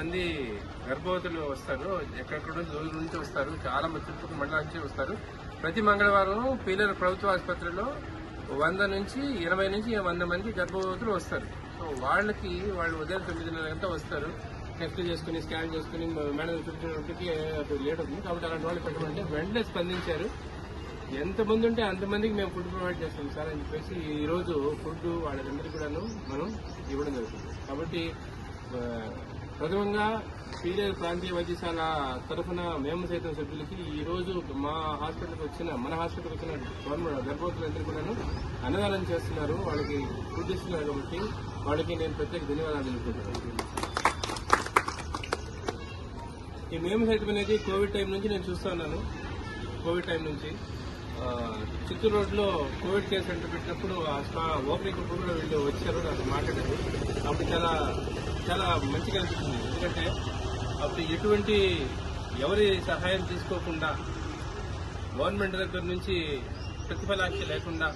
మంది గర్భవతులు వస్తారు, ఎక్కడెక్కడ దూరం నుంచి వస్తారు, చాలా మంది చుట్టుపక్కల మండలాల నుంచి వస్తారు. ప్రతి మంగళవారం పీలేరు ప్రభుత్వ ఆసుపత్రిలో 100 నుంచి 20 నుంచి 100 మంది గర్భవతులు వస్తారు. సో వాళ్ళు ఉదయం 9:30 వస్తారు. టెస్ట్ చేసుకుని స్కాన్ చేసుకుని మేడం చూపించినప్పటికీ లేట్ అవుతుంది. కాబట్టి అలాంటి వాళ్ళు పెట్టమంటే వెంటనే స్పందించారు. ఎంతమంది ఉంటే అంతమందికి మేము ఫుడ్ ప్రొవైడ్ చేస్తాం సార్ అని చెప్పేసి ఈ రోజు ఫుడ్ వాళ్ళందరికీ కూడాను మనం ఇవ్వడం జరుగుతుంది. కాబట్టి ప్రథమంగా పీలేరు ప్రాంతీయ వైద్యశాల తరఫున మేము సైతం సభ్యులకి ఈ రోజు మన హాస్పిటల్కి వచ్చిన గర్భవతులందరూ కూడాను అన్నదానం చేస్తున్నారు, వాళ్ళకి ఫుడ్ ఇస్తున్నారు. కాబట్టి వాళ్ళకి నేను ప్రత్యేక ధన్యవాదాలు తెలుపుకుంటున్నాను. ఈ మేము సైతం అనేది కోవిడ్ టైం నుంచి నేను చూస్తా ఉన్నాను. కోవిడ్ టైం నుంచి చిత్తూరు రోడ్లో కోవిడ్ కేర్ సెంటర్ పెట్టినప్పుడు ఓపెనింగ్ కూడా వీళ్ళు వచ్చారు, నాకు మాట్లాడారు. అప్పుడు చాలా చాలా మంచిగా అనిపిస్తుంది. ఎందుకంటే అప్పుడు ఎటువంటి ఎవరి సహాయం తీసుకోకుండా గవర్నమెంట్ దగ్గర నుంచి ప్రతిఫలాక్ష లేకుండా